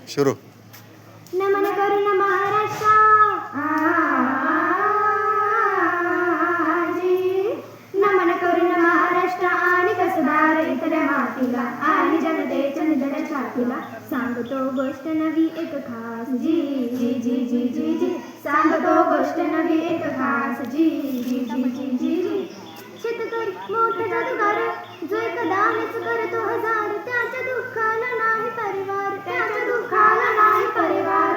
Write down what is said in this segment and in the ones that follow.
शुरू. नमन करून महाराष्ट्रा नमन करून महाराष्ट्र आणि कसदार इथल्या मातीला आणि जनतेच्या निधड्या छातीला सांगतो गोष्ट नवी एक खास जी जी जी जी जी जी सांगतो गोष्ट नवी एक खास जी जी जी जी जी जी शेतकरी मोठा जादूगार जो एकदाच करतो हजार त्याच्या दुःखाला नाही परिवार त्याच्या दुःखाला नाही परिवार.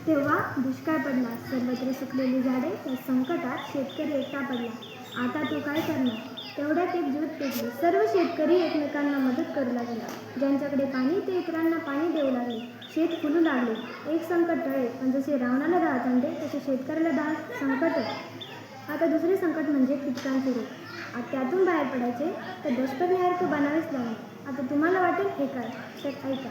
तेव्हा दुष्काळ पडला, सर्वत्र सुकलेली झाडे, त्या संकटात शेतकरी एकटा पडला. आता तो काय करणार? तेवढ्यात एक ज्योत पेटली. सर्व शेतकरी एकमेकांना मदत करू लागले. ज्यांच्याकडे पाणी ते इतरांना पाणी देऊ लागले. शेत फुलू लागले. एक संकट टळले, पण जसे रावणाला 10 तंडे तसे शेतकऱ्याला 10 संकट. आता दुसरे संकट म्हणजे कीटकांचे रोग. आता त्यातून बाहेर पडायचे तर दशपर्णीसारखं बनावेच लागले. आता तुम्हाला वाटेल हे काय, तर ऐका.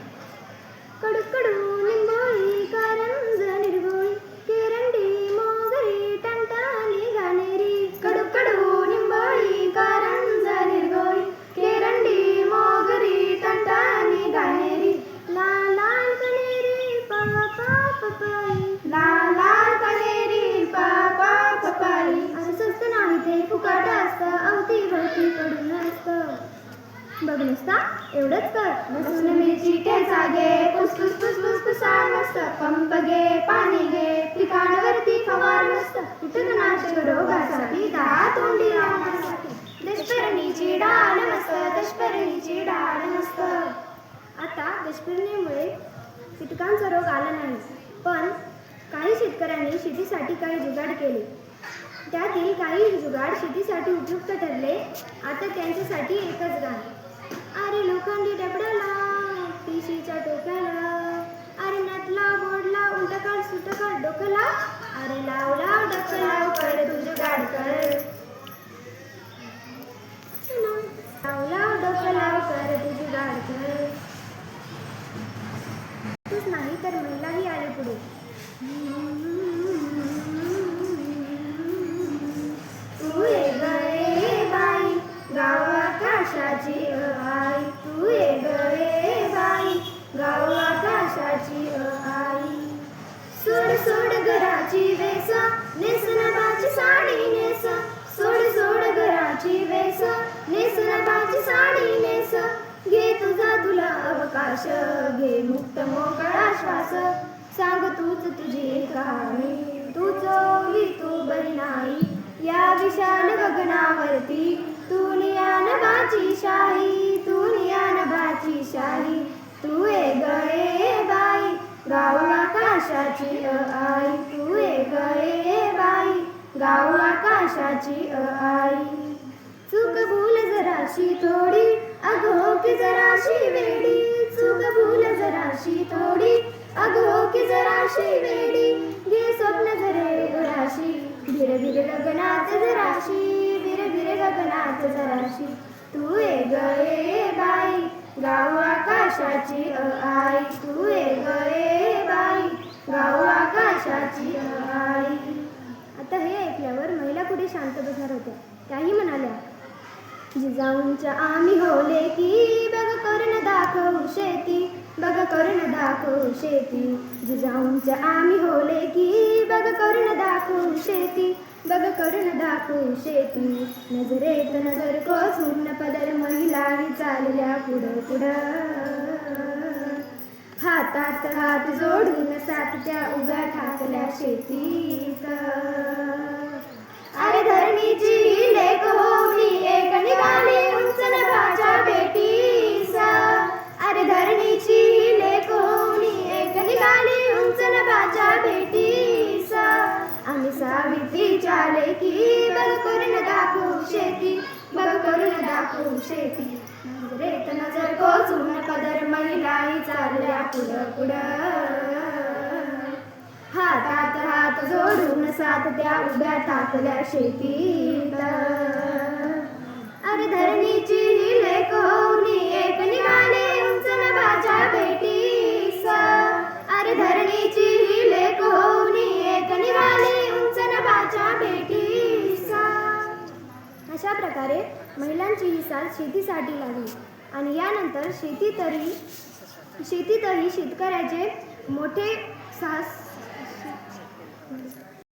कडू कडू निंबोळी कारंज निर्गोळी केरंडी मोगरी टंटाली घाणेरी. कडू कडू निंबोळी कारंज निर्गोळी केरंडी मोगरी टंटाली घाणेरी. लाल लाल कनेरी पापा पपाई लाल लाल कनेरी पापा पपाई. असं स्वस्त नाही ते फुकट असतं, अवतीभवती कडून असतं. बघ नुसता एवढंच कर. लसूण मिरची ठेचा घे, पुसपुस पुसपुस पुसा मस्त. पंप घे, पाणी घे, पिकांवरती फवार मस्त. कीटकनाशक रोगासाठी दहा तोंडी लावण्यासाठी. दशपर्णीची डाळ मस्त, दशपर्णीची डाळ मस्त. आता दशपर्णीमुळे कीटकांचा रोग आला नाही, पण काही शेतकऱ्यांनी शेतीसाठी काही जुगाड केले. त्यातील काही जुगाड शेतीसाठी उपयुक्त ठरले. आता त्यांच्यासाठी एकच गाणं. अरे लोखंडी डबडाला पिशीच्या टोक्याला, अरे नटला बोडला उलटा काढ सुट काढ डोक्याला. अरे लाव लाव डोकं लाव कर तुझं गाड कर. लाव लाव डोकं लाव कर तुझं गाड कर. तूच नाही तर महिलाही आले पुढे. तू ये गए बाई गाव आकाशाची आई. तू ये गए बाई गाव आकाशाची आई. सोड सोड घराची वेस नेस नभाची साडी नेस. सोड सोड घराची वेस नेस नभाची साडी नेस. घे तुझा तुला अवकाश, घे मुक्त मोकळा श्वास. सांग तूच तुझी कहाणी, तू चोली तू बरी नाही. या विशाल गगनावरती तू नियान बाची शाही, तू नियान बाची शाही. तू ये गए बाई गाव आकाशाची आई. तू ये गए बाई गाव आकाशाची आई. चूक भूल जराशी थोडी अग हो की जराशी वेडी. चूक भूल जराशी थोडी अग हो की जराशी वेडी. घे स्वप्न जरे उराशी, भिर भिर गगनात जराशी, भिर भिर गगनात जराशी. तू ये गए बाई गाव आकाशाची आई. तू ये गए बाई गाव आकाशाची आई. आता हे ऐकल्यावर महिला पुढे शांत बसणार होत्या. त्याही म्हणाल्या, जिजाऊंच्या आम्ही होले की बघ करून दाखवू शेती, बघ करून दाखवू शेती. जिजाऊंच्या आम्ही होले की बघ करून दाखवू शेती, बघ करून दाखवू शेती. नजरेत नजर कोसून पदर महिलाही चालल्या पुढं पुढं. हातात हात जोडून साथ त्या उभ्या ठाकल्या शेतीत. अरे धरणीची लेक होऊनी एक निघाली उंच नभाच्या भेटीस. अरे धरणीची लेक होऊनी एक निघाली उंच नभाच्या भेटीस. आम्ही सावित्रीच्या लेकी बघ करून दाखवू शेती, बघ करून दाखवू शेती. नजरेत नजर कोसून पदर महिलाही चालल्या पुढं पुढं. हातात हात जोडून साथ त्या उभ्या टाकल्या शेतीत. अरे धरणीची ही लेक होऊनी एक निघाली उंच नभाच्या भेटीस. अरे धरणीची ही लेक होऊनी एक निघाली उंच नभाच्या भेटीस. अशा प्रकारे महिलांची ही साथ शेतीसाठी लागली. आणि यानंतर शेतीतही शेतकऱ्याचे मोठे